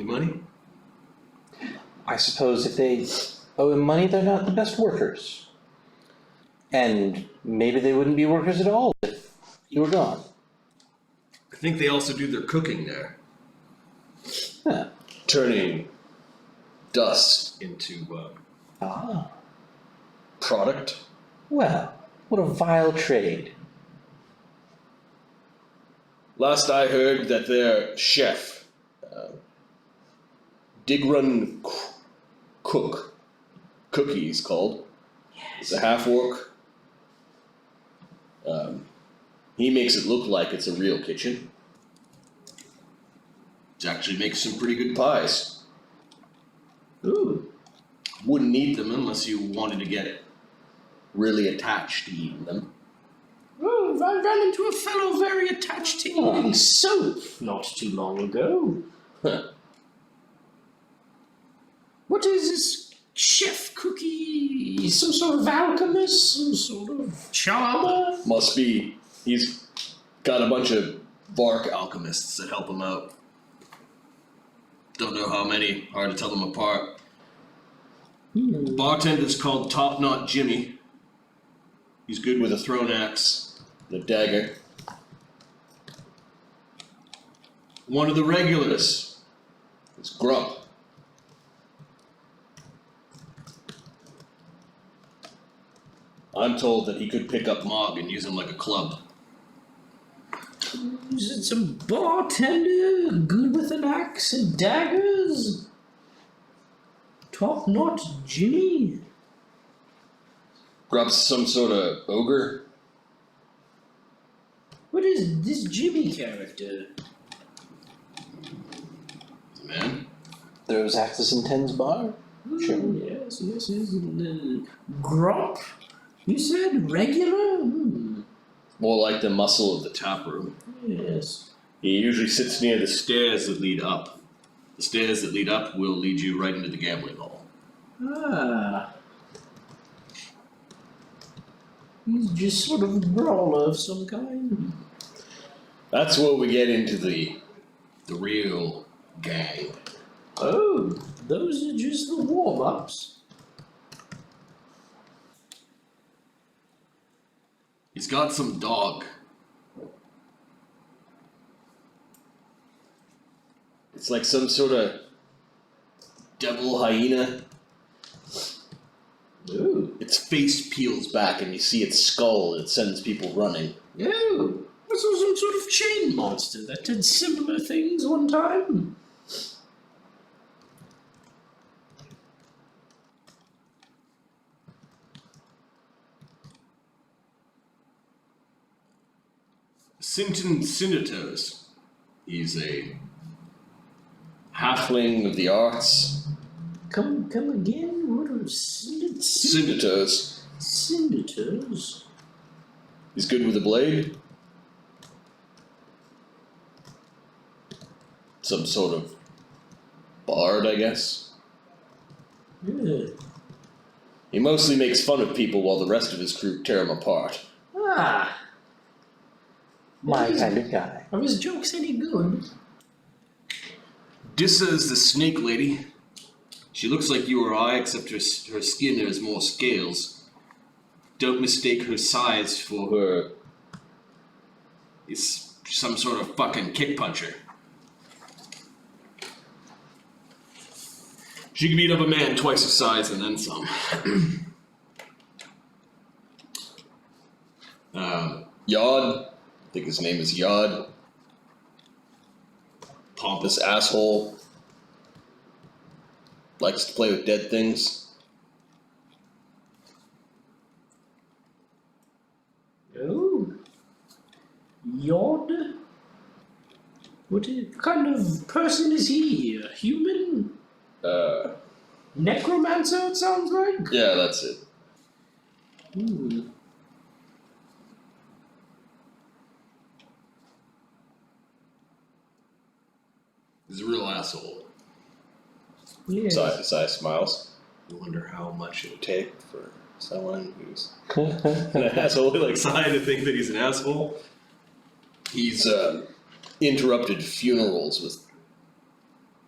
money? I suppose if they owe him money, they're not the best workers. And maybe they wouldn't be workers at all if you were gone. I think they also do their cooking there. Huh. Turning dust into product. Well, what a vile trade. Last I heard that their chef, Digrun Cookie he's called. Yes. It's a half-orc. He makes it look like it's a real kitchen. He actually makes some pretty good pies. Ooh. Wouldn't eat them unless you wanted to get really attached to eating them. Oh, I ran into a fellow very attached to eating soap not too long ago. Huh. What is this chef cookie? Some sort of alchemist? Some sort of charmer? Must be. He's got a bunch of Vark alchemists that help him out. Don't know how many. Hard to tell them apart. The bartender's called Top Knot Jimmy. He's good with a thrown axe and a dagger. One of the regulars is Grump. I'm told that he could pick up Mog and use him like a club. Is it some bartender good with an axe and daggers? Top knot Jimmy? Grump's some sort of ogre. What is this Jimmy character? Man. Throws axes in Ten's bar? Sure. Yes. Grump? You said regular? More like the muscle of the tap room. Yes. He usually sits near the stairs that lead up. The stairs that lead up will lead you right into the gambling hall. Ah. He's just sort of a brawler of some kind. That's where we get into the real gang. Oh, those are just the warm-ups. He's got some dog. It's like some sort of devil hyena. Ooh. Its face peels back and you see its skull and it sends people running. Oh, this was some sort of chain monster that did similar things one time. Sinton Sinitos. He's a halfling of the arts. Come again? What are Sinitos. Sinitos? He's good with a blade. Some sort of bard, I guess. Yeah. He mostly makes fun of people while the rest of his crew tear him apart. Ah. My kind of guy. Are his jokes any good? Dissa is the snake lady. She looks like you or I, except her skin has more scales. Don't mistake her size for her. Is some sort of fucking kick puncher. She can beat up a man twice her size and then some. Yod. I think his name is Yod. Pompous asshole. Likes to play with dead things. Oh. Yod? What kind of person is he? A human? Necromancer, it sounds like? Yeah, that's it. Hmm. He's a real asshole. Yes. Sai smiles. I wonder how much it would take for someone who's an asshole like Sai to think that he's an asshole. He's interrupted funerals with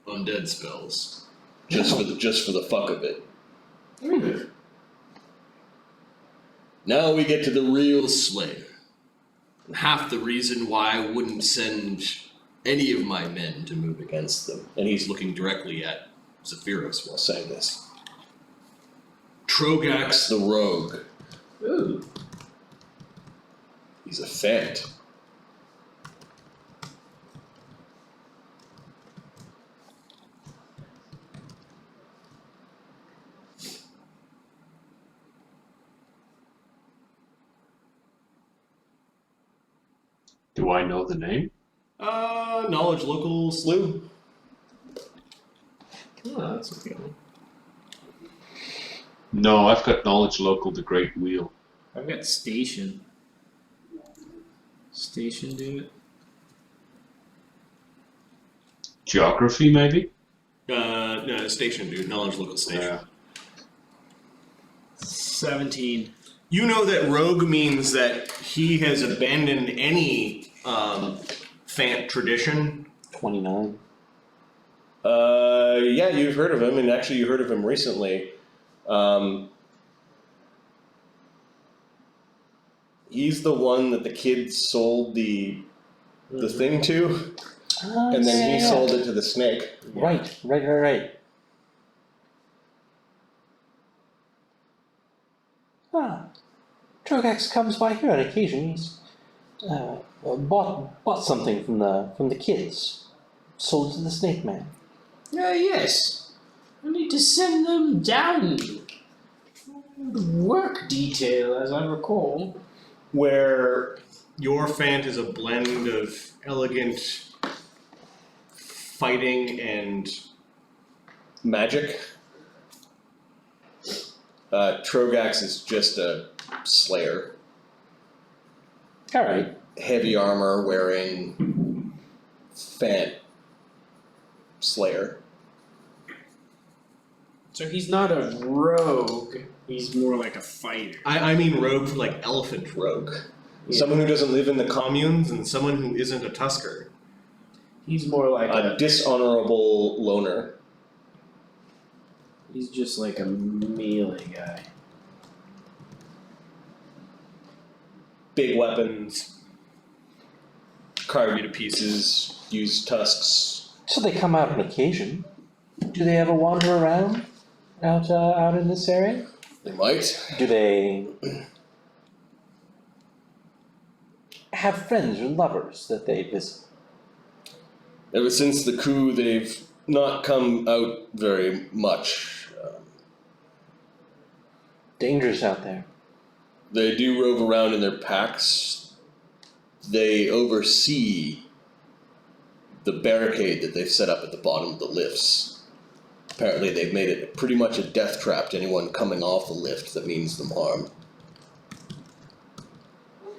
undead spells. Just for the fuck of it. Now we get to the real Slayer. Half the reason why I wouldn't send any of my men to move against them. And he's looking directly at Zephyros while saying this. Trogax the Rogue. Ooh. He's a fant. Do I know the name? Knowledge local slew. Oh, that's a good one. No, I've got knowledge local, the Great Wheel. I've got station. Station, do it. Geography, maybe? No, station, dude. Knowledge local station. Yeah. 17. You know that rogue means that he has abandoned any fant tradition. 29. Yeah, you've heard of him, and actually you heard of him recently. He's the one that the kids sold the thing to, and then he sold it to the snake. Right. Ah, Trogax comes by here on occasion. He's bought something from the kids, sold it to the snake man. Yes. I need to send them down. Work detail, as I recall. Where your fant is a blend of elegant fighting and magic. Trogax is just a slayer. Alright. Heavy armor wearing fant slayer. So he's not a rogue. He's more like a fighter. I mean rogue, like elephant rogue. Yeah. Someone who doesn't live in the communes and someone who isn't a tusker. He's more like A dishonorable loner. He's just like a melee guy. Big weapons. Carve you to pieces. Use tusks. So they come out on occasion. Do they ever wander around out in this area? They might. Do they have friends or lovers that they visit? Ever since the coup, they've not come out very much. Dangerous out there. They do rove around in their packs. They oversee the barricade that they've set up at the bottom of the lifts. Apparently they've made it pretty much a death trap to anyone coming off the lift that means them harm.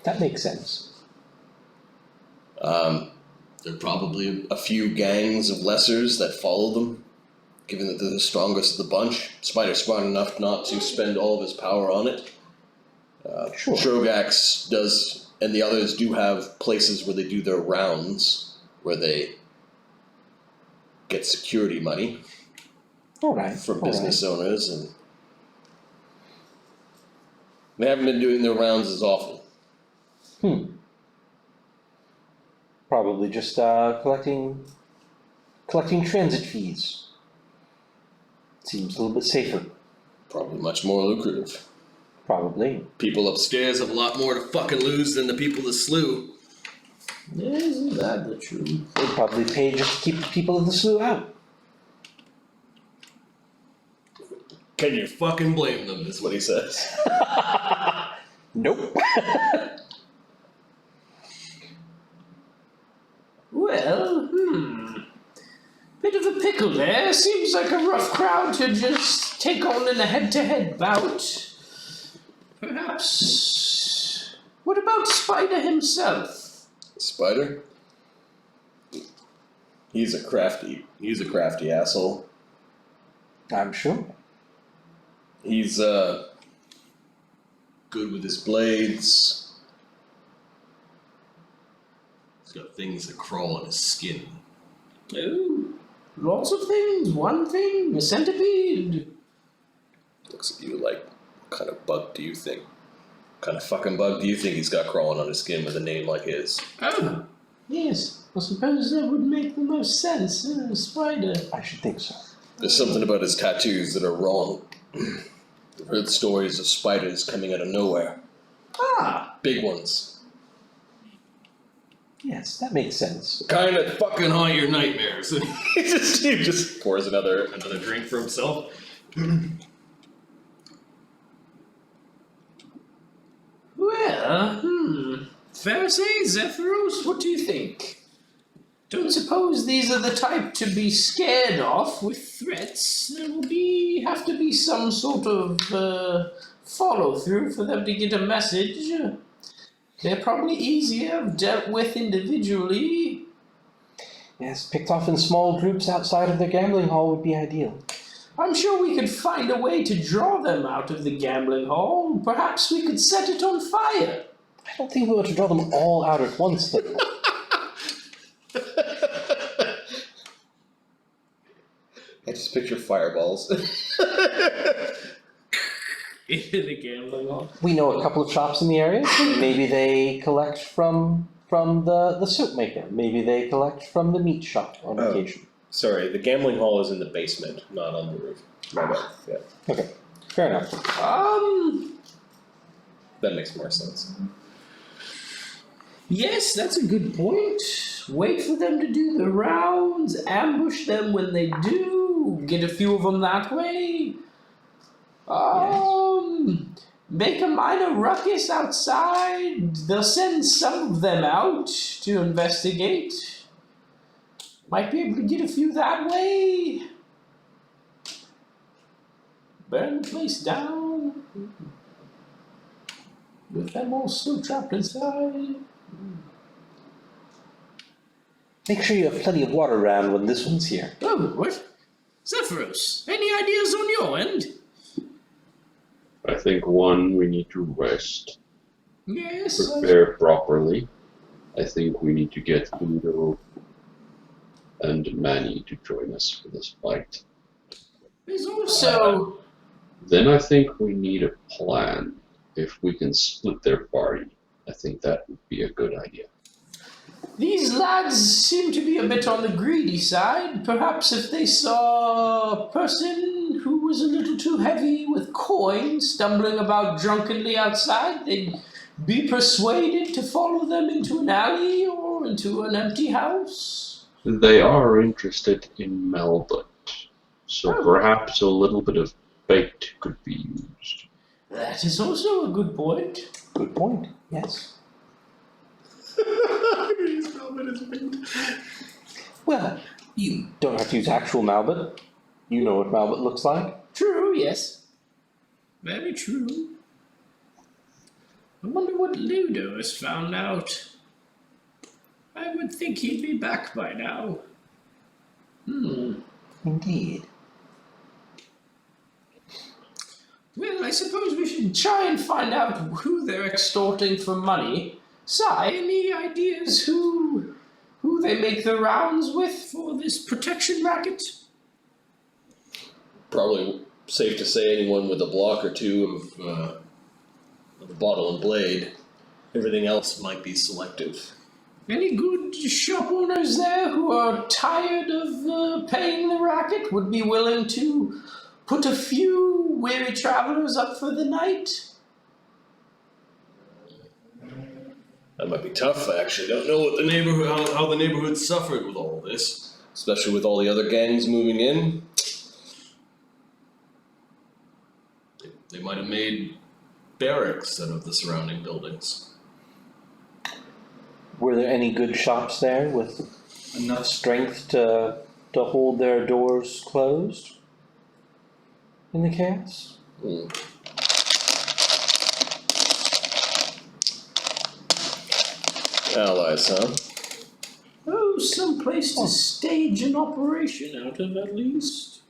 That makes sense. There are probably a few gangs of lessers that follow them, given that they're the strongest of the bunch. Spider's smart enough not to spend all of his power on it. Sure. Trogax does, and the others do have places where they do their rounds, where they get security money from business owners, and they haven't been doing their rounds as often. Probably just collecting transit fees. Seems a little bit safer. Probably much more lucrative. Probably. People upstairs have a lot more to fucking lose than the people that slew. Isn't that the truth? They probably pay just to keep the people of the slough out. Can you fucking blame them, is what he says. Nope. Well, bit of a pickle there. Seems like a rough crowd to just take on in a head-to-head bout. Perhaps... What about Spider himself? Spider? He's a crafty asshole. I'm sure. He's good with his blades. He's got things that crawl on his skin. Ooh. Lots of things. One thing, a centipede. Looks at you like, what kind of bug do you think? What kind of fucking bug do you think he's got crawling on his skin with a name like his? Oh, yes. I suppose that would make the most sense. A spider. I should think so. There's something about his tattoos that are wrong. I've heard stories of spiders coming out of nowhere. Ah, Big ones. Yes, that makes sense. Kind of fucking haunt your nightmares. he just pours another drink for himself. well, Fereosae, Zephyros, what do you think? Don't suppose these are the type to be scared off with threats. There will have to be some sort of follow-through for them to get a message. They're probably easier dealt with individually. Yes, picked off in small groups outside of their gambling hall would be ideal. I'm sure we could find a way to draw them out of the gambling hall. Perhaps we could set it on fire. I don't think we want to draw them all out at once, though. I just picture fireballs. In the gambling hall. We know a couple of shops in the area. Maybe they collect from the soap maker. Maybe they collect from the meat shop on occasion. Sorry, the gambling hall is in the basement, not on the roof. My bad. Yeah, Okay, fair enough. that makes more sense. Yes, that's a good point. Wait for them to do the rounds, ambush them when they do, get a few of them that way. Make a minor ruckus outside. They'll send some of them out to investigate. Might be able to get a few that way. Burn the place down. With them all still trapped inside. Make sure you have plenty of water around when this one's here. Oh, what? Zephyros, any ideas on your end? I think one, we need to rest, Yes. prepare properly. I think we need to get Udo and Manny to join us for this fight. There's also... Then I think we need a plan. If we can split their party, I think that would be a good idea. These lads seem to be a bit on the greedy side. Perhaps if they saw a person who was a little too heavy with coin stumbling about drunkenly outside, they'd be persuaded to follow them into an alley or into an empty house. They are interested in Melbourne, so perhaps a little bit of bait could be used. That is also a good point. Good point, yes. Well, you don't have to use actual Malbit. You know what Malbit looks like. True, yes. Very true. I wonder what Ludo has found out. I would think he'd be back by now. Indeed. Well, I suppose we should try and find out who they're extorting for money. Sai, any ideas who they make the rounds with for this protection racket? Probably safe to say anyone with a block or two of a bottle and blade. Everything else might be selective. Any good shop owners there who are tired of paying the racket, would be willing to put a few weary travelers up for the night? That might be tough. I actually don't know what the neighborhood, how the neighborhood suffered with all this, especially with all the other gangs moving in. They might have made barracks out of the surrounding buildings. Were there any good shops there with enough strength to hold their doors closed in the chaos? Allies, huh? Oh, some place to stage an operation out of, at least.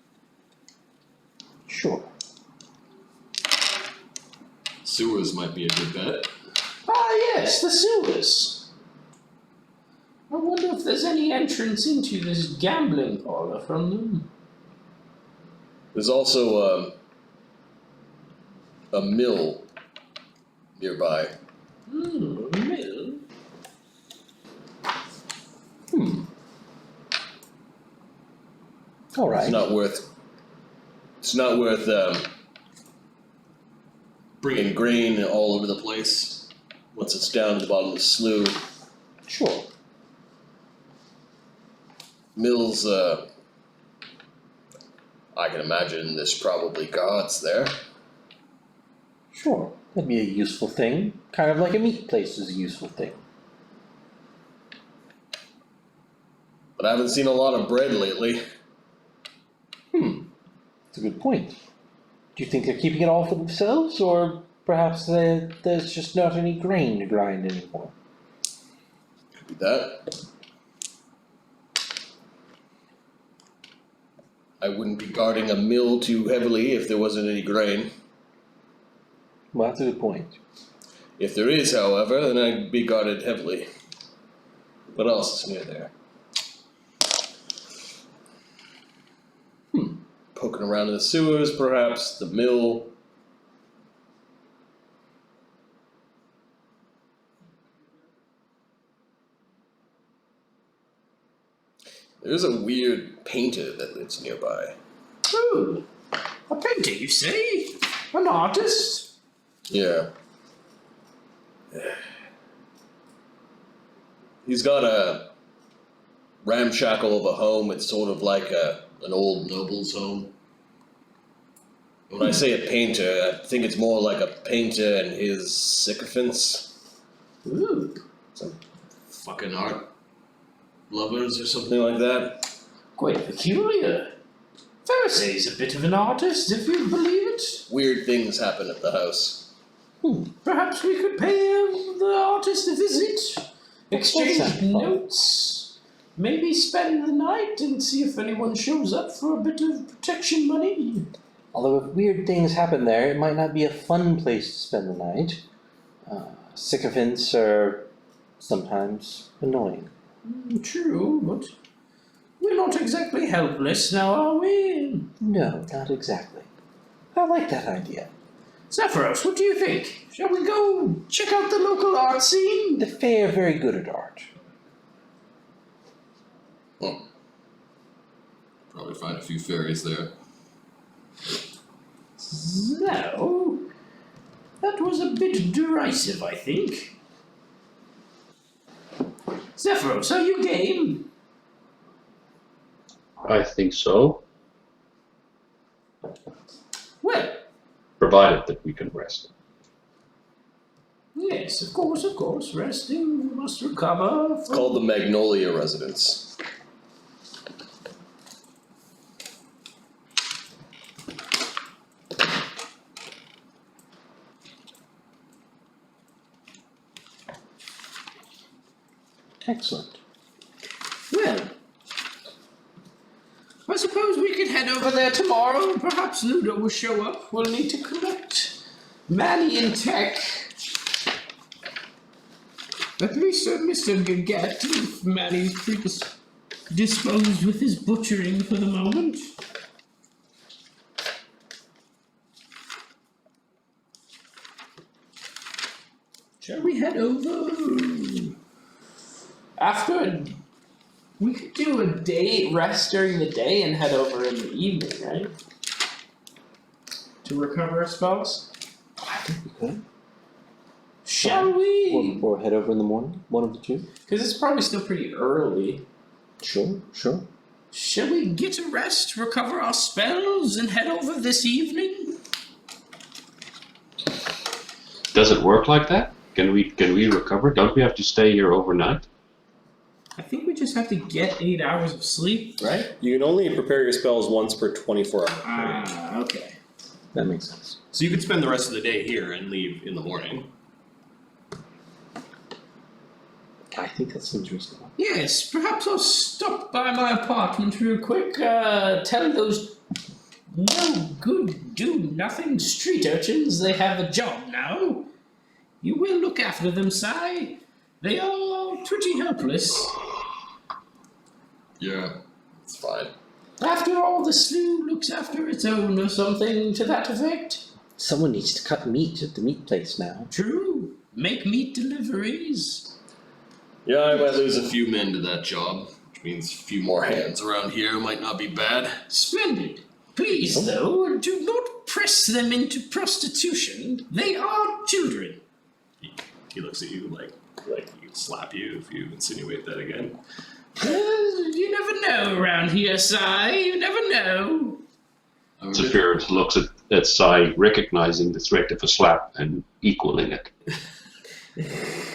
Sure. Sewers might be a good bet. Ah, yes, the sewers. I wonder if there's any entrance into this gambling parlor from them. There's also a mill nearby. Mill? All right. It's not worth bringing grain all over the place once it's down to the bottom of the slough. Sure. Mills, I can imagine there's probably guards there. Sure. That'd be a useful thing. Kind of like a meat place is a useful thing. But I haven't seen a lot of bread lately. That's a good point. Do you think they're keeping it all for themselves, or perhaps there's just not any grain to grind anymore? Could be that. I wouldn't be guarding a mill too heavily if there wasn't any grain. Well, that's a good point. If there is, however, then I'd be guarded heavily. What else is near there? Poking around in the sewers, perhaps, the mill. There's a weird painter that lives nearby. Oh, a painter, you say? An artist? Yeah. He's got a ramshackle of a home. It's sort of like an old noble's home. When I say a painter, I think it's more like a painter and his sycophants. Ooh. Some fucking art lovers or something like that. Quite peculiar. Fereosae's a bit of an artist, if you believe it. Weird things happen at the house. Perhaps we could pay the artist a visit, exchange notes, maybe spend the night and see if anyone shows up for a bit of protection money. Although if weird things happen there, it might not be a fun place to spend the night. Sycophants are sometimes annoying. True, but we're not exactly helpless now, are we? No, not exactly. I like that idea. Zephyros, what do you think? Shall we go check out the local art scene? The Fae are very good at art. Probably find a few fairies there. No, that was a bit derisive, I think. Zephyros, are you game? I think so, Well, provided that we can rest. yes, of course. Resting, we must recover. It's called the Magnolia Residence. Excellent. Well, I suppose we could head over there tomorrow. Perhaps Ludo will show up. We'll need to collect Manny and Tech. At least Mr. Gaget, if Manny's predisposed with his butchering for the moment. Shall we head over? We could do a day rest during the day and head over in the evening, right? To recover our spells? I think we could. Shall we? Or head over in the morning, one of the two. Because it's probably still pretty early. Sure. Shall we get a rest, recover our spells, and head over this evening? Does it work like that? Can we recover? Don't we have to stay here overnight? I think we just have to get 8 hours of sleep, right? You can only prepare your spells once per 24 hours. Ah, okay. That makes sense. So you could spend the rest of the day here and leave in the morning. I think that seems reasonable. Yes, perhaps I'll stop by my apartment real quick, tell those no good, do-nothing street urchins they have a job now. You will look after them, Si. They are pretty helpless. Yeah, it's fine. After all, the slough looks after its own or something to that effect. Someone needs to cut meat at the meat place now. True. Make meat deliveries. Yeah, I might lose a few men to that job, which means a few more hands around here might not be bad. Splendid. Please, though, do not press them into prostitution. They are children. He looks at you like he could slap you if you insinuate that again. You never know around here, Si. You never know. Zephyros looks at Sai, recognizing the threat of a slap and equaling it.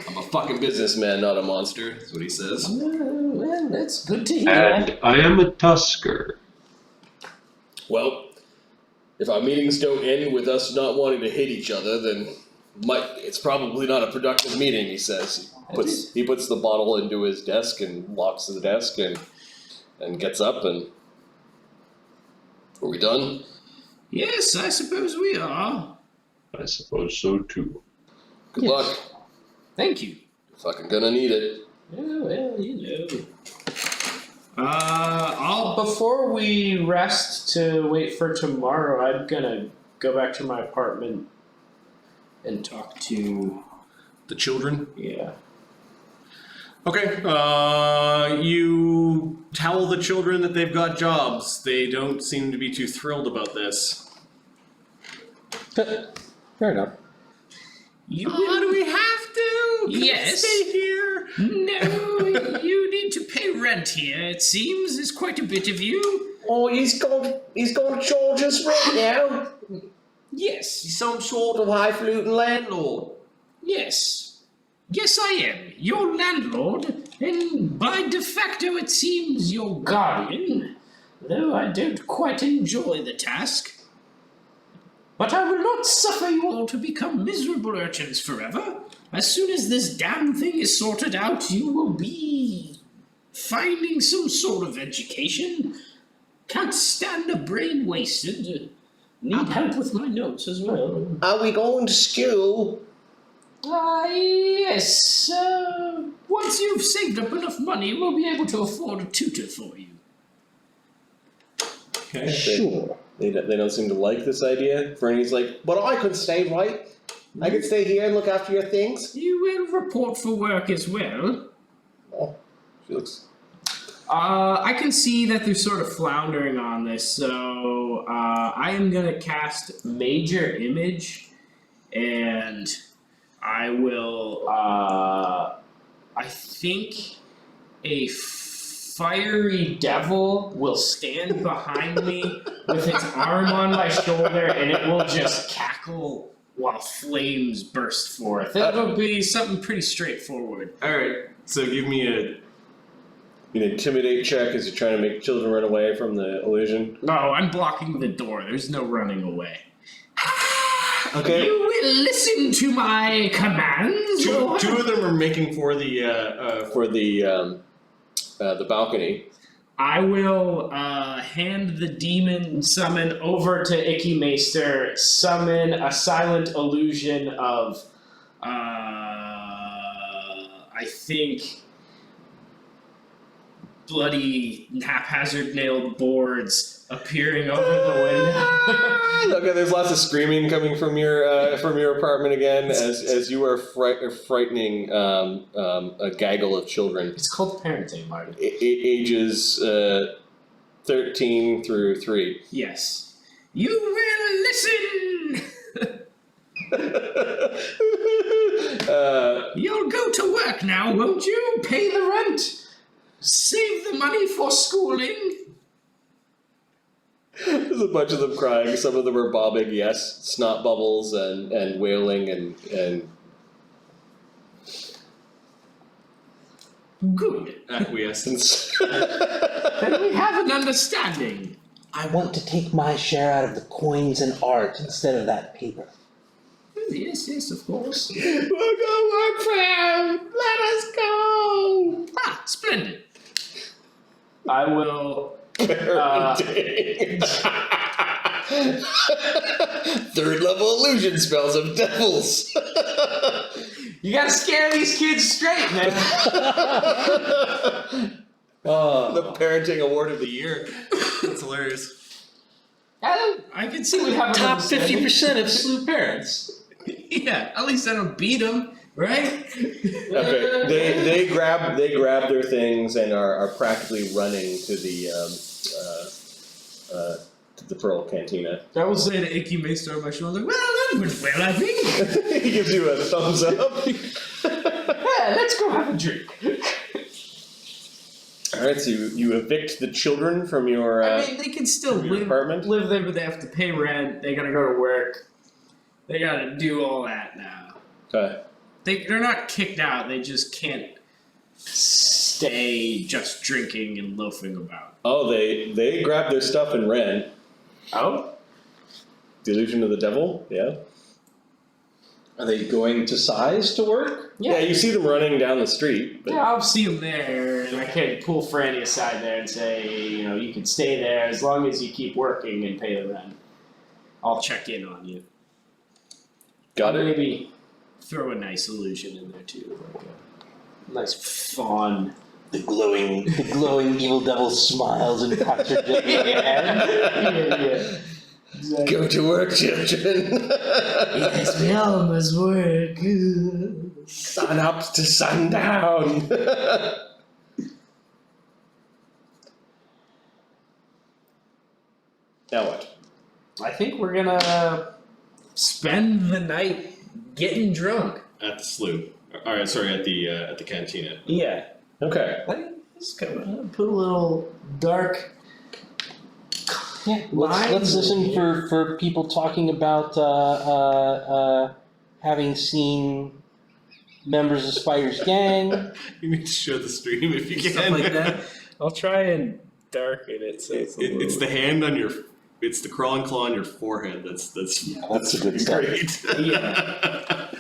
I'm a fucking businessman, not a monster. That's what he says. Well, that's good to hear. And I am a tusker. Well, if our meetings don't end with us not wanting to hit each other, then it's probably not a productive meeting, he says. He puts the bottle into his desk and locks the desk and gets up and... Are we done? Yes, I suppose we are. I suppose so too. Good luck. Thank you. You're fucking gonna need it. Well, you know. Before we rest to wait for tomorrow, I'm gonna go back to my apartment and talk to... The children? Yeah. Okay, you tell the children that they've got jobs. They don't seem to be too thrilled about this. Fair enough. You Do we have to? Can Yes. we stay here? No, you need to pay rent here, it seems. There's quite a bit of you. Oh, he's going to charge us rent now. Yes, He's some sort of highfalutin landlord. yes. Yes, I am. Your landlord, and by de facto it seems your guardian, though I don't quite enjoy the task. But I will not suffer you all to become miserable urchins forever. As soon as this damn thing is sorted out, you will be finding some sort of education. Can't stand a brain wasted. Need help with my notes as well. Are we going to school? Yes. Once you've saved up enough money, we'll be able to afford a tutor for you. Okay. Sure. They don't seem to like this idea. Fernie's like, but I could stay, right? I could stay here and look after your things. You will report for work as well. Oh, she looks... I can see that they're sort of floundering on this, so I am gonna cast Major Image, and I will, I think a fiery devil will stand behind me with its arm on my shoulder, and it will just cackle while flames burst forth. It'll be something pretty straightforward. Alright, so give me an intimidate check as you're trying to make children run away from the illusion. No, I'm blocking the door. There's no running away. Okay. You will listen to my commands. Two of them are making for the balcony. I will hand the demon summon over to Icky Maester, summon a silent illusion of, I think, bloody haphazard nailed boards appearing over the window. Okay, there's lots of screaming coming from your apartment again as you are frightening a gaggle of children. It's called parenting, Martin. Ages 13 through 3. Yes. You will listen! You'll go to work now, won't you? Pay the rent. Save the money for schooling. There's a bunch of them crying. Some of them are bobbing, yes, snot bubbles and wailing and Good. acquiescence. Then we have an understanding. I want to take my share out of the coins and art instead of that paper. Yes, of course. We'll go work for him! Let us go! Ah, splendid. I will... Parenting. Third level illusion spells of devils. You gotta scare these kids straight, man. The parenting award of the year. That's hilarious. I can see we have Top another 50% of Slough parents. Yeah, at least I don't beat them, right? Okay, they grab their things and are practically running to the Pearl Cantina. I will say to Icky Maester on my shoulder, well, that went well, I think. He gives you a thumbs up. Yeah, let's go have a drink. Alright, so you evict the children from your I mean, they can still from your apartment? live there, but they have to pay rent. They gotta go to work. They gotta do all that now. Okay. They're not kicked out. They just can't stay just drinking and loafing about. Oh, they grabbed their stuff and ran. Oh? Delusion of the devil, yeah. Are they going to size to work? Yeah, you see them running down the street. But Yeah, I'll see them there, and I can pull Franny aside there and say, you can stay there as long as you keep working and pay the rent. I'll check in on you. got it. Maybe throw a nice illusion in there too, like a nice fawn. The glowing evil devil smiles and pats her gently on the head. Yeah. Exactly. Go to work, children. Yes, we all must work. Sun up to sundown. Now what? I think we're gonna spend the night getting drunk. At the slough. Alright, sorry, at the cantina. Yeah. Okay. Let's go. Put a little dark. Yeah, let's listen for people talking about having seen members of Spider's gang. You need to show the stream if you can. Stuff like that. I'll try and darken it so It's the hand on your. It's the crawling claw on your forehead. That's that's the good stuff. great. Yeah.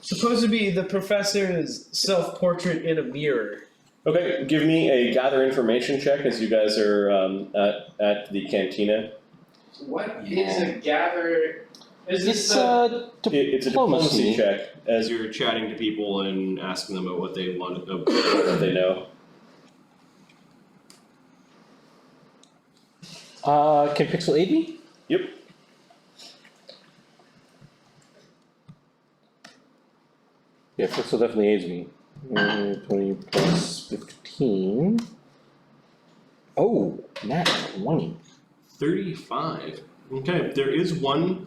Supposed to be the professor's self-portrait in a mirror. Okay, give me a gather information check as you guys are at the cantina. What is a gather? Is It's this It's a diplomacy diplomacy. check As you're chatting to people and asking them about what they want to know. that they know. Can Pixel aid me? Yep. Yeah, Pixel definitely aids me. 20 plus 15. Oh, nat 20. 35. Okay, there is one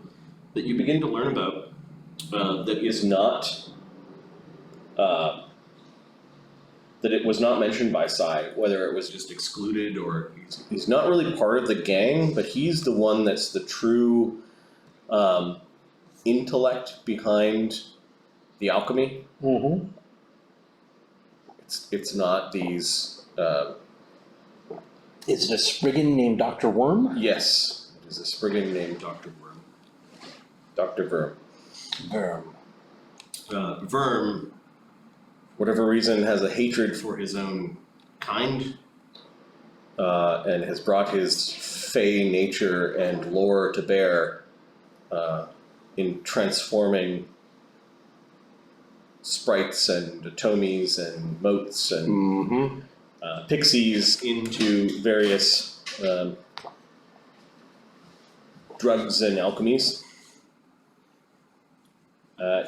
that you begin to learn about that is Not that it was not mentioned by Sai, whether it was just excluded or he's not really part of the gang, but he's the one that's the true intellect behind the alchemy. Mm-hmm. It's not these. Is it a Spriggan named Dr. Worm? Yes, it is a Spriggan named Dr. Worm. Dr. Verm. Worm. Verm, Whatever reason, has a hatred for his own kind, and has brought his fey nature and lore to bear in transforming sprites and tomies and motes and Mm-hmm. pixies into various drugs and alchemies.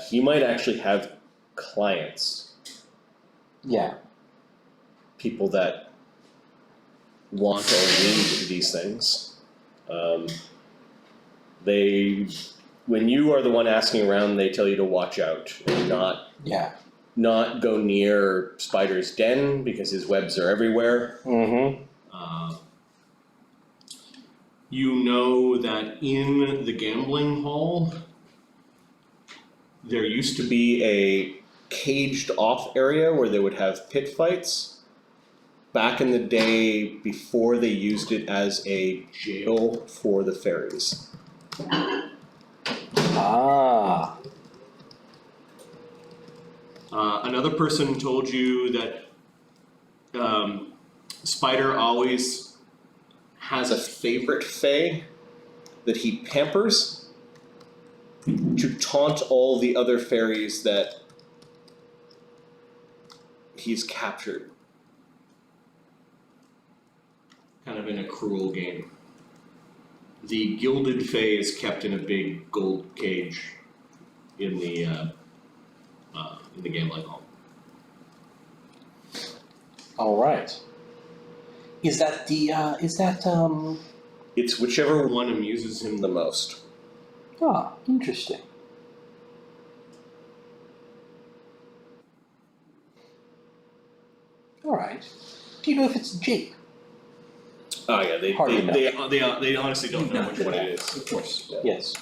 He might actually have clients, Yeah. people that want or need these things. When you are the one asking around, they tell you to watch out and Yeah. not go near Spider's den because his webs are everywhere. Mm-hmm. You know that in the gambling hall, There used to be a caged off area where they would have pit fights. Back in the day before they used it as a jail for the fairies. Ah. another person told you that Spider always Has a favorite fae that he pampers to taunt all the other fairies that he's captured. kind of in a cruel game. The gilded Fae is kept in a big gold cage in the gambling hall. All right. Is that It's whichever one amuses him the most. interesting. All right. Do you know if it's Jake? Oh yeah, Hardly know. they honestly don't know which one it is. Of course. Yeah. Yes.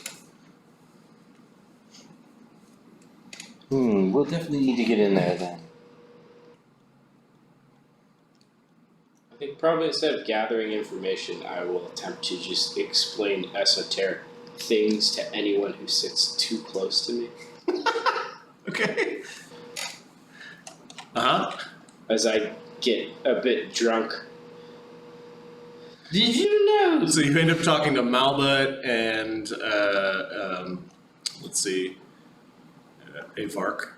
We'll definitely need to get in there then. I think probably instead of gathering information, I will attempt to just explain esoteric things to anyone who sits too close to me. Okay. Uh-huh. As I get a bit drunk. Did you know? So you end up talking to Malbut and let's see, Avark.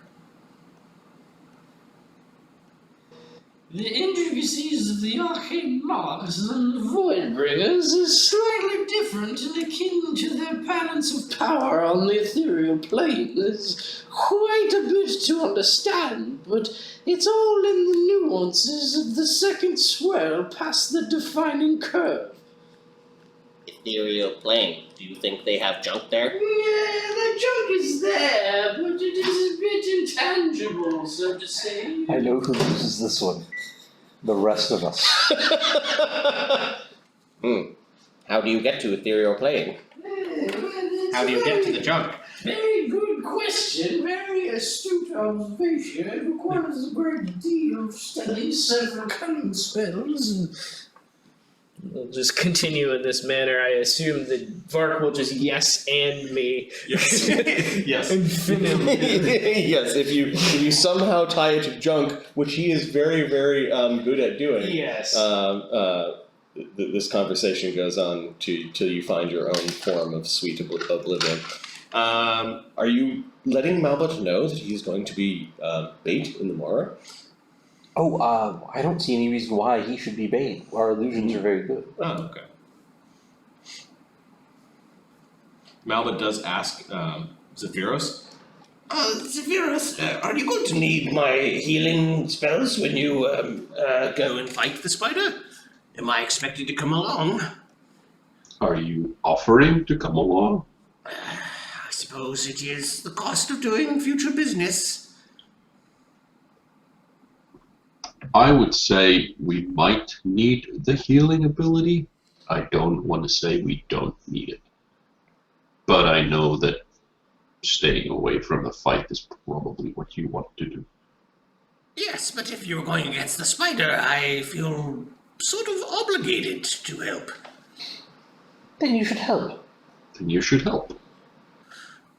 The intricacies of the arcane marks and Voidbringers is slightly different and akin to their balance of power on the ethereal plane. There's quite a bit to understand, but it's all in the nuances of the second swirl past the defining curve. Ethereal plane. Do you think they have junk there? Yeah, the junk is there, but it is a bit intangible, so to say. I know who loses this one. The rest of us. How do you get to ethereal plane? How do you get to the junk? Very good question, very astute observation. It requires a great deal of study, several cunning spells, and we'll just continue in this manner. I assume that Vark will just yes and me. Yes. Yes. And finish. Yes, if you somehow tie it to junk, which he is very, very good at doing. Yes. This conversation goes on till you find your own form of sweet oblivion. Are you letting Malbut know that he's going to be bait in the morrow? I don't see any reason why he should be bait. Our illusions are very good. Oh, okay. Malbut does ask Zephyros. Zephyros, are you going to need my healing spells when you go and fight the spider? Am I expected to come along? Are you offering to come along? I suppose it is the cost of doing future business. I would say we might need the healing ability. I don't want to say we don't need it. But I know that staying away from the fight is probably what you want to do. Yes, but if you're going against the spider, I feel sort of obligated to help. Then you should help. Then you should help.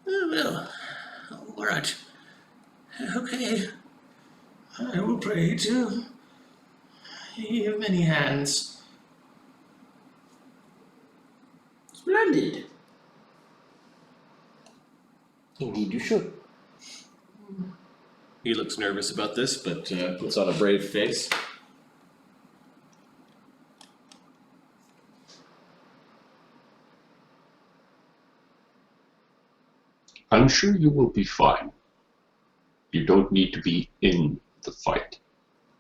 Well, all right. Okay. I will pray to your many hands. Splendid. Indeed you should. He looks nervous about this, but puts on a brave face. I'm sure you will be fine. You don't need to be in the fight.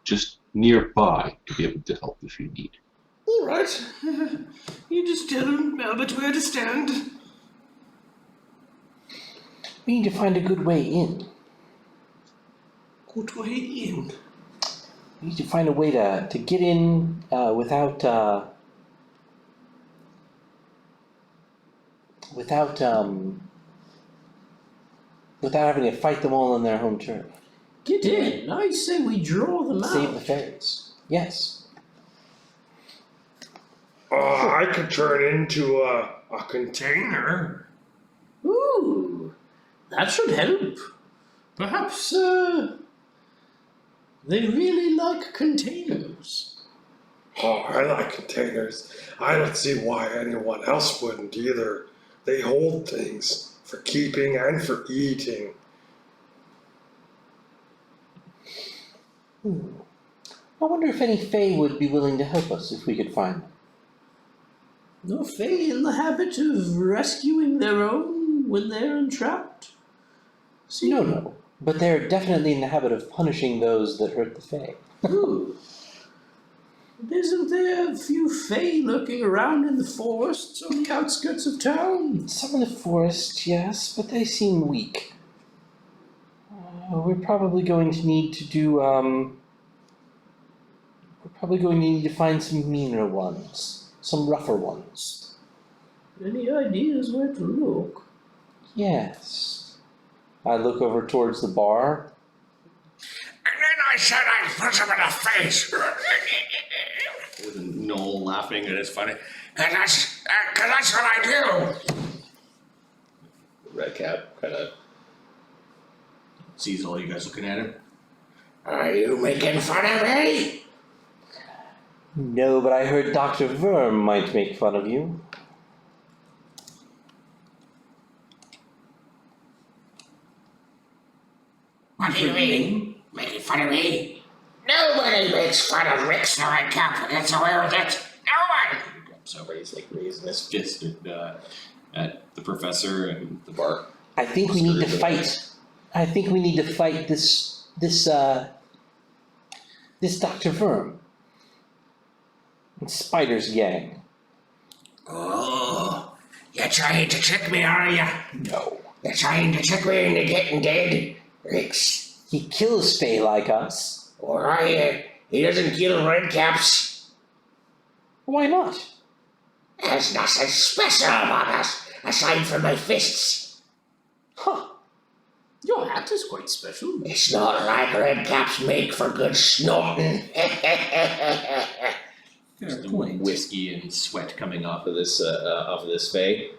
Just nearby to be able to help if you need. All right. You just tell Albert where to stand. We need to find a good way in. Good way in. We need to find a way to get in without having to fight them all on their home turf. Get in. I say we draw them Save out. the fairies. Yes. I could turn into a container. Ooh, that should help. Perhaps, they really like containers. Oh, I like containers. I don't see why anyone else wouldn't either. They hold things for keeping and for eating. I wonder if any Fae would be willing to help us if we could find them. No Fae in the habit of rescuing their own when they're entrapped? See? No. But they're definitely in the habit of punishing those that hurt the Fae. Ooh. Isn't there a few Fae lurking around in the forests on the outskirts of town? Some in the forest, yes, but they seem weak. We're probably going to need to do, we're probably going to need to find some meaner ones. Some rougher ones. Any ideas where to look? Yes. I look over towards the bar. And then I said I'd punch him in the face. Noel laughing, and it's funny. And that's what I do. Redcap kind of sees all you guys looking at him. Are you making fun of me? No, but I heard Dr. Worm might make fun of you. What do you mean? Making fun of me? Nobody makes fun of Rick the Redcap. Gets away with it. No one. Somebody's like raising his fist at the professor and the bar. I think we need to fight. I think we need to fight this Dr. Worm. And Spider's gang. Oh, you're trying to trick me, are you? No. You're trying to trick me into getting dead, Rix. He kills Fae like us. Or are you? He doesn't kill redcaps. Why not? There's nothing special about us, aside from my fists. Huh. Your hat is quite special. It's not like redcaps make for good snorting. There's the whiskey and sweat coming off of this Fae.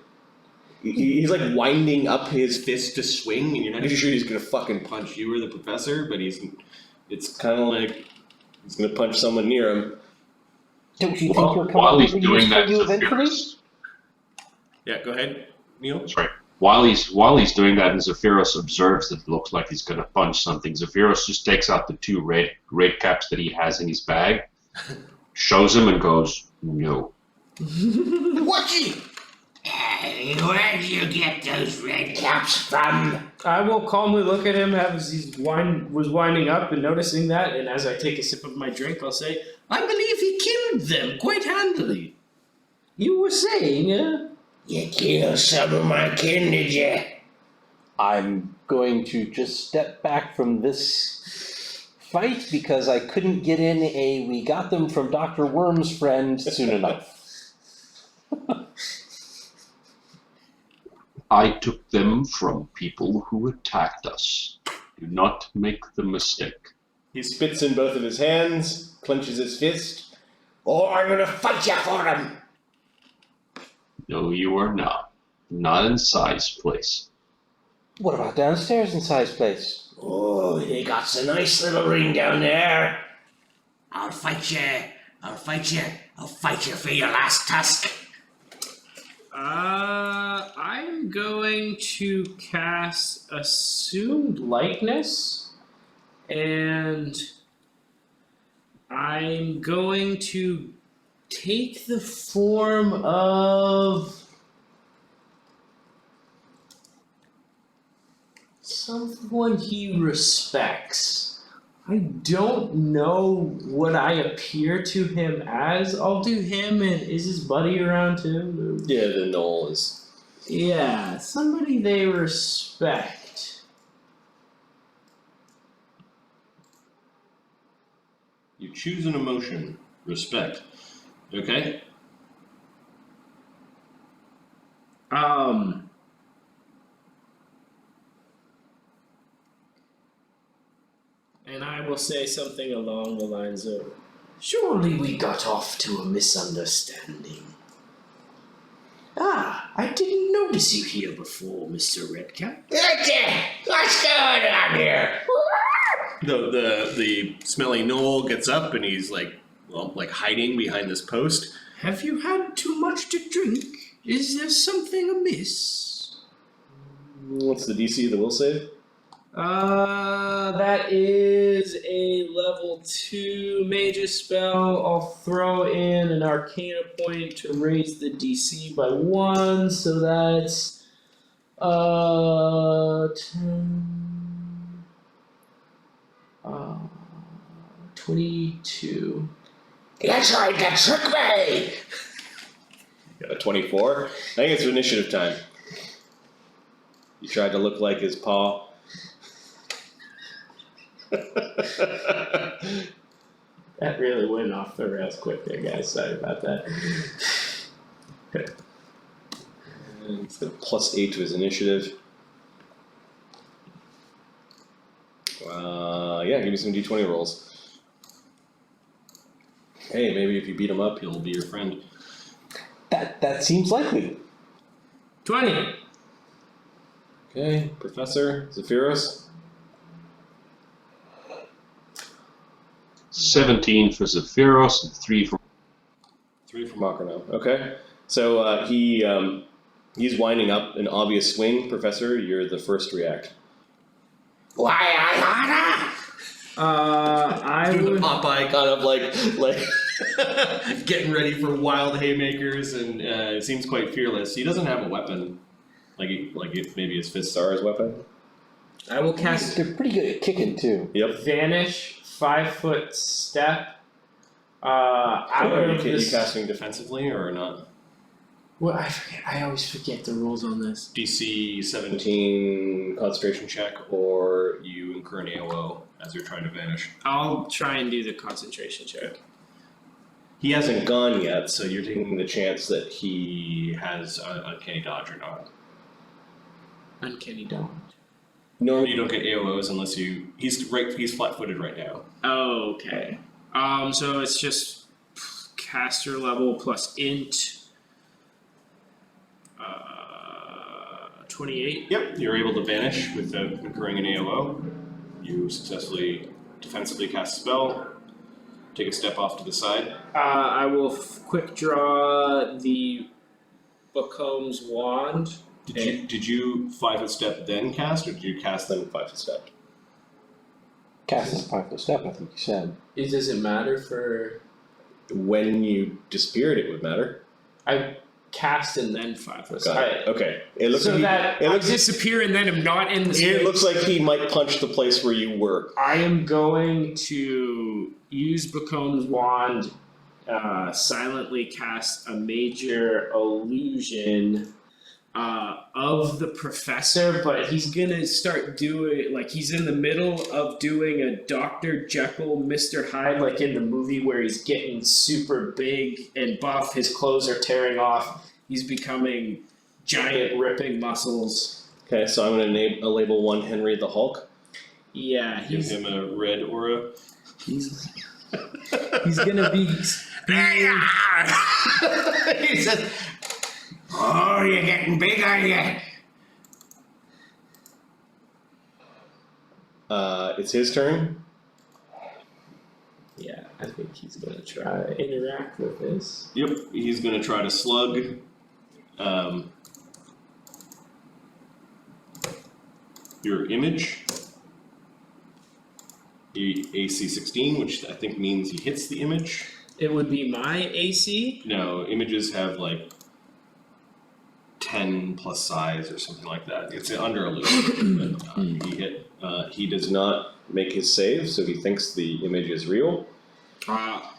He's like winding up his fist to swing, and you're not even sure he's gonna fucking punch you or the professor, but it's kind of like he's gonna punch someone near him. Don't you think Well, we're coming while up he's with doing that, you eventually? Zephyros, Yeah, go ahead, Neil. that's right. While he's doing that, and Zephyros observes that it looks like he's gonna punch something, Zephyros just takes out the two red caps that he has in his bag, shows him, and goes, "No." What'd where'd you get those redcaps from? I will calmly look at him as he was winding up and noticing that, and as I take a sip of my drink, I'll say, I believe he killed them quite handily. You were saying, You killed some of my kin, did you? I'm going to just step back from this fight because I couldn't get in we got them from Dr. Worm's friend soon enough. I took them from people who attacked us. Do not make the mistake. He spits in both of his hands, clenches his fist. Or I'm gonna fight you for them. No, you are not. Not in Sai's place. What about downstairs in Sai's place? Oh, they got a nice little ring down there. I'll fight you. I'll fight you. I'll fight you for your last tusk. I'm going to cast Assumed Likeness, and I'm going to take the form of someone he respects. I don't know what I appear to him as. I'll do him, and is his buddy around too? Yeah, the Noel is. Yeah, somebody they respect. You choose an emotion. Respect. Okay? And I will say something along the lines of, surely we got off to a misunderstanding. I didn't notice you here before, Mr. Redcap. What's going on here? The smelly Noel gets up and he's like hiding behind this post. Have you had too much to drink? Is there something amiss? What's the DC of the will save? That is a level 2 mage's spell. I'll throw in an arcana point to raise the DC by 1, so that's 10, 22. You tried to trick me! Got a 24. I think it's initiative time. You tried to look like his paw. That really went off the rails quick there, guys. Sorry about that. And he's got a +8 to his initiative. Yeah, give me some d20 rolls. Hey, maybe if you beat him up, he'll be your friend. That seems likely. 20. Okay, Professor Zephyros. 17 for Zephyros and 3 for 3 for Makrano. Okay, so he's winding up an obvious swing. Professor, you're the first to react. Why, I I Doing the would. Popeye kind of like getting ready for wild haymakers, and it seems quite fearless. He doesn't have a weapon, maybe his fists are his weapon. I will cast They're pretty good at kicking too. Yep. Vanish 5-foot step. Out Are of you this. casting defensively or not? Well, I forget. I always forget the rules on this. DC 17 concentration check, or you incur an AOO as you're trying to vanish. I'll try and do the concentration check. He hasn't gone yet, so you're taking the chance that he has an uncanny dodge or not. Uncanny dodge. Normally you don't get AOOs unless he's flat-footed right now. Oh, okay. So it's just caster level plus int. 28. Yep, you're able to vanish without incurring an AOO. You successfully defensively cast a spell. Take a step off to the side. I will quick draw the Bookholm's wand. Did you 5-foot step then cast, or did you cast then 5-foot step? Cast is a 5-foot step, I think you said. Does it matter for? When you disappeared, it would matter. I cast and then 5-foot. Got it. Okay. It looks So like that I disappear and then I'm not in the space. it looks like he might punch the place where you were. I am going to use Bookholm's wand, silently cast a major illusion of the professor, but he's gonna start doing, like, he's in the middle of doing a Dr. Jekyll, Mr. Hyde, like in the movie where he's getting super big and buff, his clothes are tearing off, he's becoming giant ripping muscles. Okay, so I'm going to label one Henry the Hulk. Yeah, Give he's him a red aura. he's gonna be He says, oh, you're getting big, are you? It's his turn. yeah, I think he's gonna try to interact with this. Yep, he's going to try to slug. Your image. AC 16, which I think means he hits the image. It would be my AC. No, images have like 10 plus size or something like that. It's under illusion. But, he hit. He does not make his save, so he thinks the image is real. I'll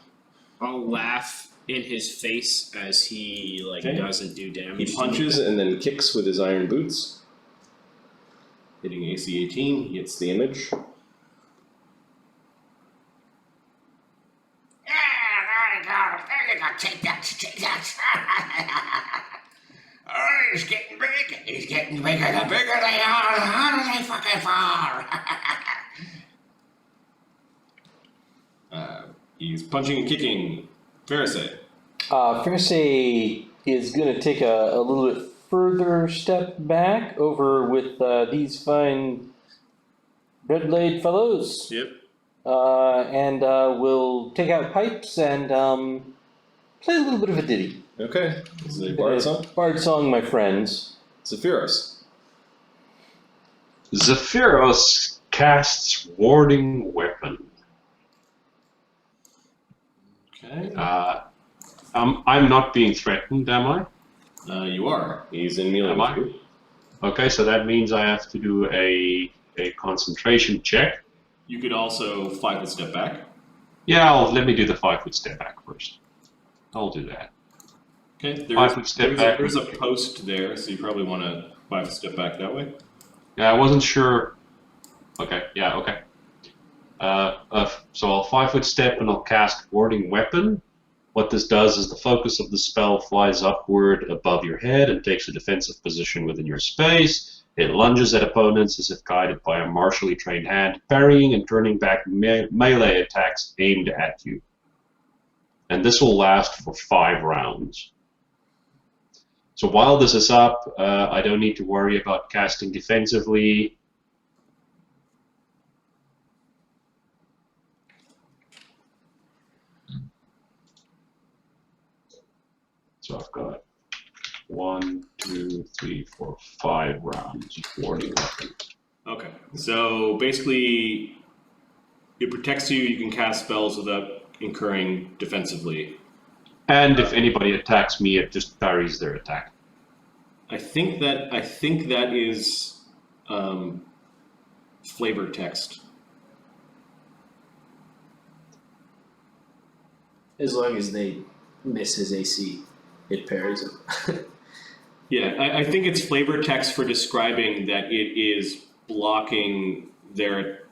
laugh in his face as he Okay. doesn't do damage. He punches and then kicks with his iron boots. Hitting AC 18, he hits the image. There you go, take that. Oh, he's getting big. He's getting bigger. The bigger they are, the harder they fucking fall. He's punching and kicking. Fereosae. Fereosae is going to take a little bit further step back over with these fine red-blade fellows. Yep. And we'll take out pipes and play a little bit of a ditty. Okay. This is a bard song. Bard song, my friends. Zephyros. Zephyros casts Warding Weapon. Okay. I'm not being threatened, am I? You are. He's in melee Am with I? you. Okay, so that means I have to do a concentration check. You could also 5-foot step back. Yeah, let me do the 5-foot step back first. I'll do that. Okay. 5-foot step back. There's a post there, so you probably want to 5-foot step back that way. Yeah, I wasn't sure. Okay, yeah, okay. So I'll 5-foot step and I'll cast Warding Weapon. What this does is the focus of the spell flies upward above your head and takes a defensive position within your space. It lunges at opponents as if guided by a martially trained hand, parrying and turning back melee attacks aimed at you. And this will last for 5 rounds. So while this is up, I don't need to worry about casting defensively. So I've got 1, 2, 3, 4, 5 rounds of Warding Weapon. Okay. So basically, it protects you. You can cast spells without incurring defensively. And if anybody attacks me, it just parries their attack. I think that is flavor text. As long as they miss his AC, it parries him. Yeah, I think it's flavor text for describing that it is blocking their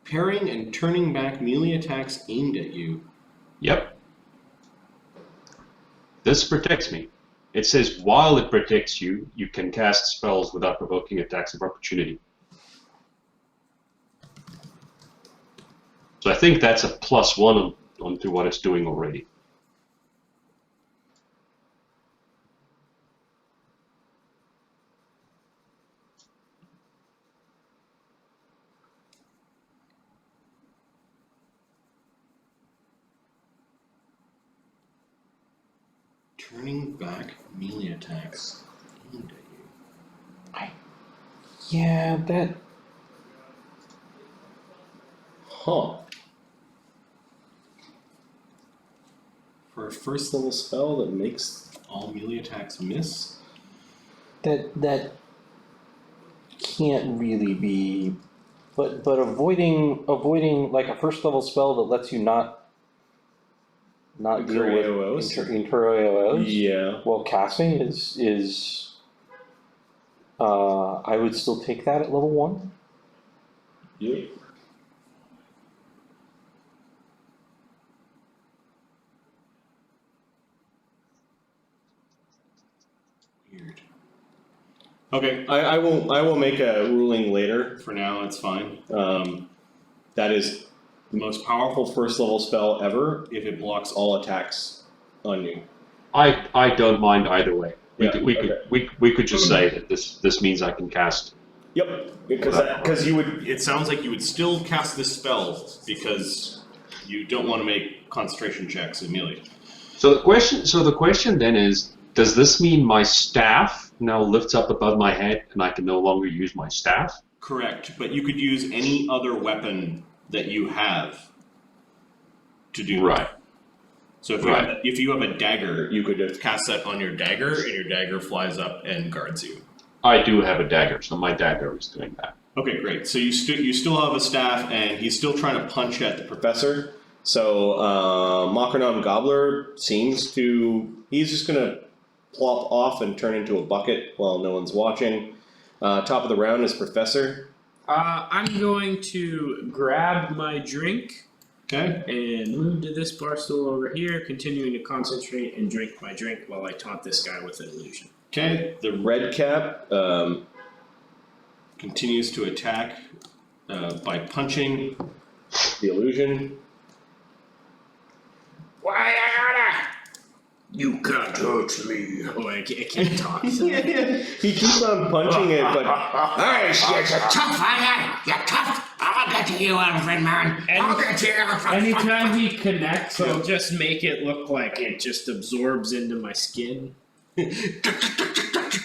parrying and turning back melee attacks aimed at you. Yep. This protects me. It says while it protects you, you can cast spells without provoking attacks of opportunity. So I think that's a +1 onto what it's doing already. Turning back melee attacks aimed at you. Yeah, that. Huh. For a first level spell that makes all melee attacks miss? That can't really be, but avoiding like a first level spell that lets you not deal with AOs? incur AOs. Yeah. Well, casting is I would still take that at level 1. Yeah. Weird. Okay, I will make a ruling later. For now, it's fine. That is the most powerful first level spell ever if it blocks all attacks on you. I don't mind either way. Yeah, We could just say that this means I can cast. Yep, because you would. It sounds like you would still cast this spell because you don't want to make concentration checks immediately. So the question then is, does this mean my staff now lifts up above my head and I can no longer use my staff? Correct, but you could use any other weapon that you have to do Right. that. So Right. if you have a dagger, you could just cast that on your dagger, and your dagger flies up and guards you. I do have a dagger, so my dagger is doing that. Okay, great. So you still have a staff, and he's still trying to punch at the professor. So Mockernom Gobbler seems to... He's just going to plop off and turn into a bucket while no one's watching. Top of the round is Professor. I'm going to grab my drink Okay. and move to this bar stool over here, continuing to concentrate and drink my drink while I taunt this guy with an illusion. Okay. The red cap continues to attack by punching the illusion. Why, you can't hurt me. Oh, I can't talk. So. He keeps on punching it, but Hey, you're tough, are you? You're tough. I'll get to you, Alfred, man. I'll get to you, Alfred. Anytime he connects, I'll just make it look like it just absorbs into my skin.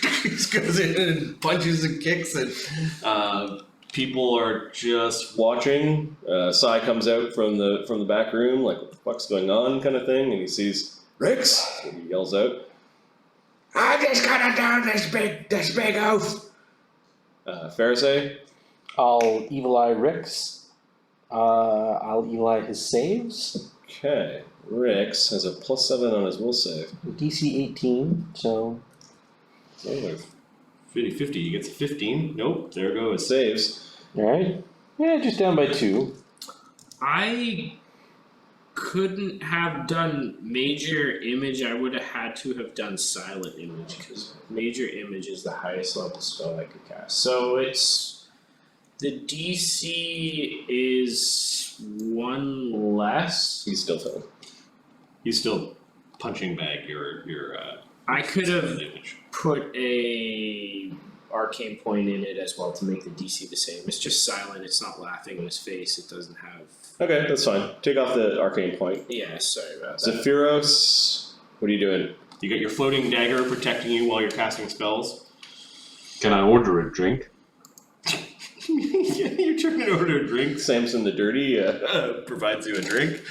just goes in and punches and kicks, and people are just watching. Sai comes out from the back room, like, what the fuck's going on, kind of thing, and he sees Rex, and he yells out, I just gotta down this big oaf. Fereosae, I'll Evil Eye Rix. I'll Evil Eye his saves. okay, Rex has a +7 on his will save. DC 18, so. 50-50, he gets a 15. Nope, there goes saves. Alright. Yeah, just down by 2. I couldn't have done major image. I would have had to have done silent image because major image is the highest level spell I could cast. So it's the DC is 1 less. He's still failing. He's still punching bag your I could have image. put a arcane point in it as well to make the DC the same. It's just silent. It's not laughing in his face. It doesn't have. Okay, that's fine. Take off the arcane point. Yeah, sorry about that. Zephyros, what are you doing? You got your floating dagger protecting you while you're casting spells. Can I order a drink? Yeah, you're trying to order a drink. Samson the Dirty provides you a drink.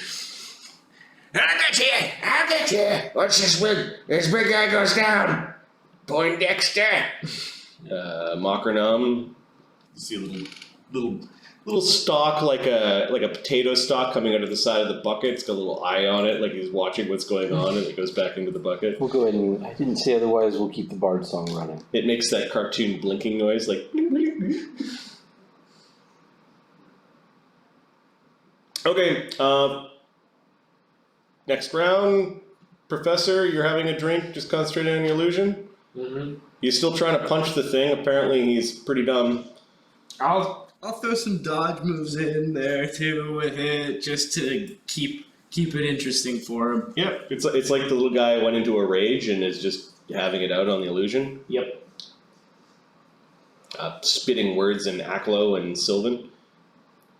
I'll get you. Watch this big guy goes down. Poindexter. Makronam, you see a little stalk like a potato stalk coming out of the side of the bucket. It's got a little eye on it, like he's watching what's going on, and it goes back into the bucket. We'll go ahead and, I didn't say otherwise, we'll keep the Bard song running. It makes that cartoon blinking noise, like. Okay, next round, Professor, you're having a drink, just concentrating on your illusion. Mm-hmm. He's still trying to punch the thing. Apparently, he's pretty dumb. I'll throw some dodge moves in there too with it just to keep it interesting for him. Yep, it's like the little guy went into a rage and is just having it out on the illusion. Yep. Spitting words in Aklo and Sylvan,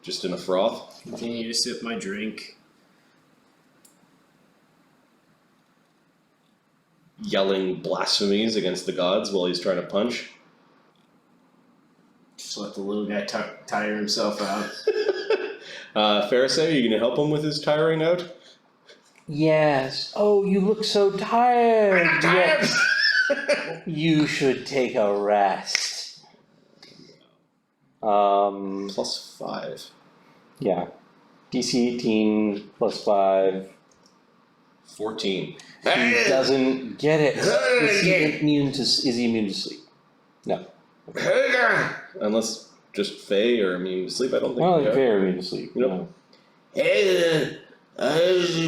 just in a froth. Continue to sip my drink. Yelling blasphemies against the gods while he's trying to punch. Just let the little guy tire himself out. Fereosae, are you going to help him with his tiring out? Yes. Oh, you look so tired. I'm tired. Yes. You should take a rest. +5. Yeah. DC 18 plus 5. 14. He doesn't get it. Is he immune to sleep? No. Unless just Fae or immune to sleep, I don't think. Well, they are. very immune to sleep. Nope. No. Hey,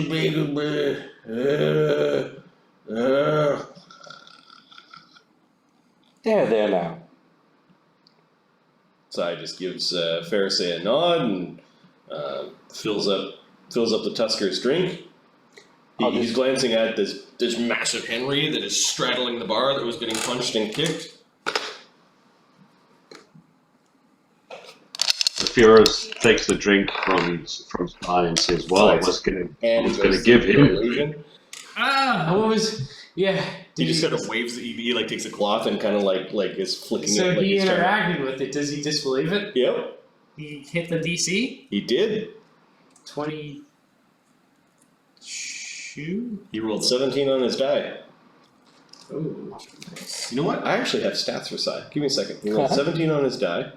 big There now. Sai just gives Fereosae a nod and fills up the Tusker's drink. He's glancing at this massive Henry that is straddling the bar that was getting punched and kicked. Zephyros takes the drink from Sai and says, "Well, I was gonna give him." Illusion. What was? Yeah. He just kind of waves. He like takes a cloth and kind of like is flicking So it. Like he he's trying to- interacted with it. Does he disbelieve it? Yep, He hit the DC. he did. 22. He rolled 17 on his die. Ooh. You know what? I actually have stats for Sai. Give me a second. He rolled 17 on his die.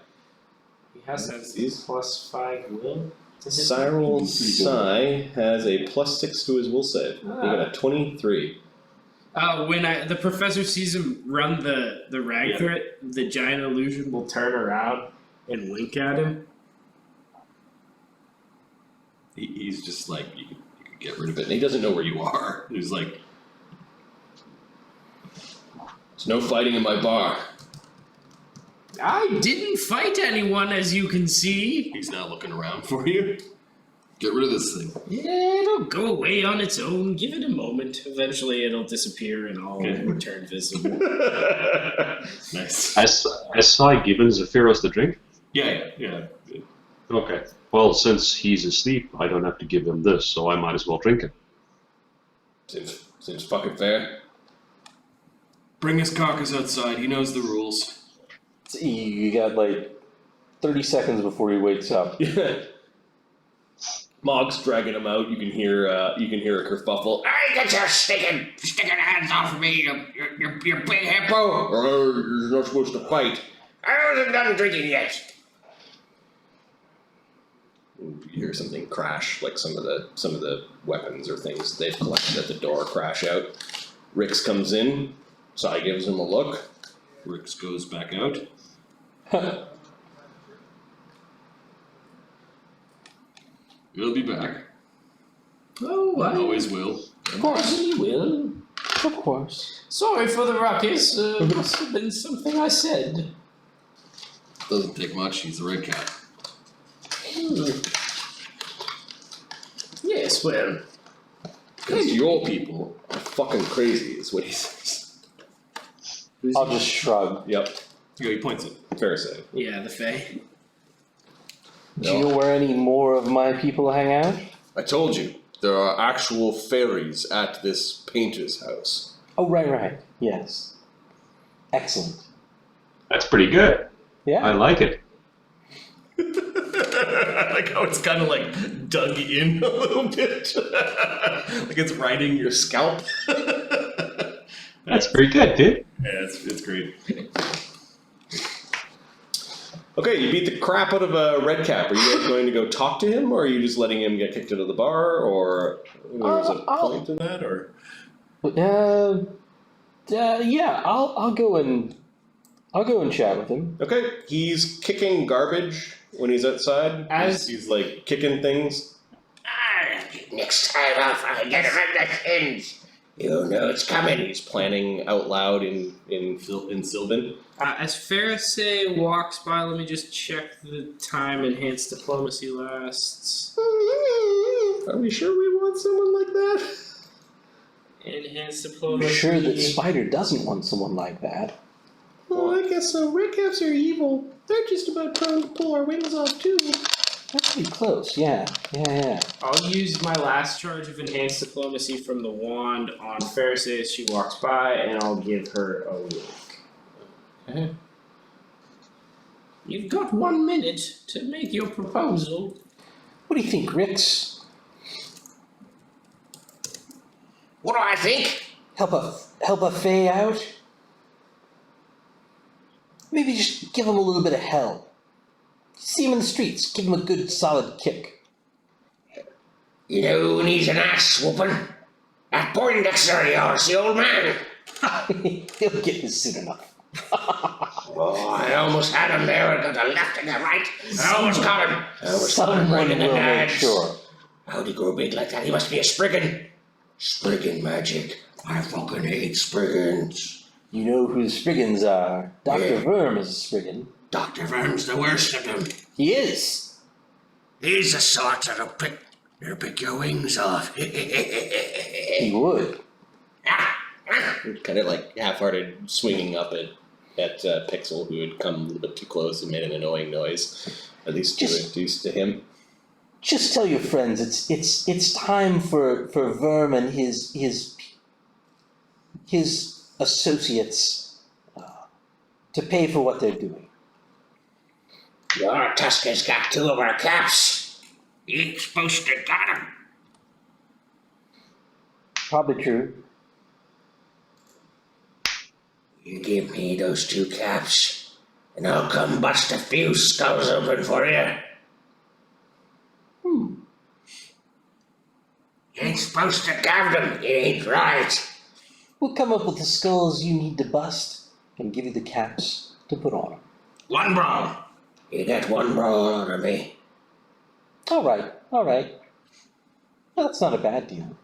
He has that These- +5 will. Cyril Sai has a +6 to his will save. He got a 23. When the professor sees him run the rag through it, the giant illusion will turn around and wink at him. He's just like, you can get rid of it. And he doesn't know where you are. He's like, there's no fighting in my bar. I didn't fight anyone, as you can see. He's now looking around for you. Get rid of this thing. Yeah, it'll go away on its own. Give it a moment. Eventually, it'll disappear and I'll return visible. Nice. Has Sai given Zephyros the drink? Yeah. Okay. Well, since he's asleep, I don't have to give him this, so I might as well drink it. Seems fucking fair. Bring his carcass outside. He knows the rules. You got like 30 seconds before he wakes up. Mog's dragging him out. You can hear a kerfuffle. Hey, get your sticking hands off of me, you big hippo! You're not supposed to fight. I wasn't done drinking yet. You hear something crash, like some of the weapons or things they've collected at the door crash out. Rix comes in. Sai gives him a look. Rix goes back out. He'll be back. Oh, I Always will. Of course he will. Of course. Sorry for the ruckus. Must have been something I said. Doesn't take much. He's a red cat. Yes, well. Because your people are fucking crazy, is what he says. I'll just shrug. Yep. Yeah, he points it. Fereosae. Yeah, the Fae. Do you know where any more of my people hang out? I told you, there are actual fairies at this painter's house. Oh, right. Yes. Excellent. That's pretty good. I Yeah. like it. I like how it's kind of like dug in a little bit. Like it's riding your scalp. That's pretty good, dude. Yeah, it's great. Okay, you beat the crap out of a red cap. Are you guys going to go talk to him, or are you just letting him get kicked out of the bar, or there's a point to that, or? Yeah. I'll go and chat with him. Okay, he's kicking garbage when he's outside. He's like kicking things. Next time I'll find get him in the shins. You know it's coming. He's planning out loud in Sylvan. As Fereosae walks by, let me just check the time enhanced diplomacy lasts. Are we sure we want someone like that? Enhanced I'm diplomacy. sure that Spider doesn't want someone like that. Well, I guess so. Red caps are evil. They're just about prone to pull our wings off too. That's pretty close. Yeah. I'll use my last charge of enhanced diplomacy from the wand on Fereosae as she walks by, and I'll give her a look. Okay. You've got 1 minute to make your proposal. What do you think, Rix? What do I think? Help a Fae out? Maybe just give him a little bit of hell. See him in the streets, give him a good solid kick. You know who needs an ass whooping? That Poindexter of yours, the old man. He'll get it soon enough. Oh, I almost had him there. I got the left and the right. I almost got him. I almost got him Someone right will in the make nads. sure. How'd he grow big like that? He must be a Spriggan. Spriggan magic. I fucking hate Spriggans. You know who the Spriggans are. Dr. Verm is a Spriggan. Dr. Vern's the worst of them. He is. He's the sort that'll pick your wings off. He would. Kind of like half-hearted swinging up at Pixel, who had come a little bit too close and made an annoying noise. At least to him. Just tell your friends it's time for Verm and his associates to pay for what they're doing. Your Tusker's got 2 of our caps. You ain't supposed to got 'em. Probably true. You give me those 2 caps, and I'll come bust a few skulls open for you. You ain't supposed to have them. It ain't right. We'll come up with the skulls you need to bust and give you the caps to put on them. 1 brawl. You get 1 brawl out of me. All right. That's not a bad deal.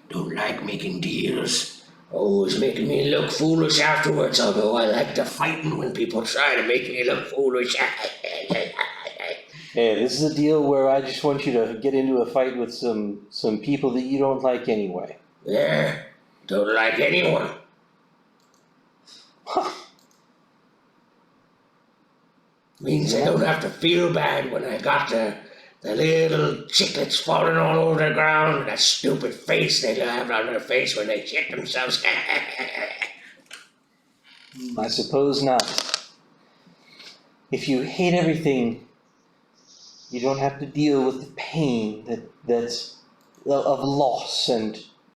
Don't like making deals. Always making me look foolish afterwards, although I like the fighting when people try to make me look foolish. Hey, this is a deal where I just want you to get into a fight with some people that you don't like anyway. Yeah, don't like anyone. Means I don't have to feel bad when I got the The little chiclets falling all over the ground, and that stupid face they have on their face when they shit themselves. I suppose not. If you hate everything, you don't have to deal with the pain that of loss and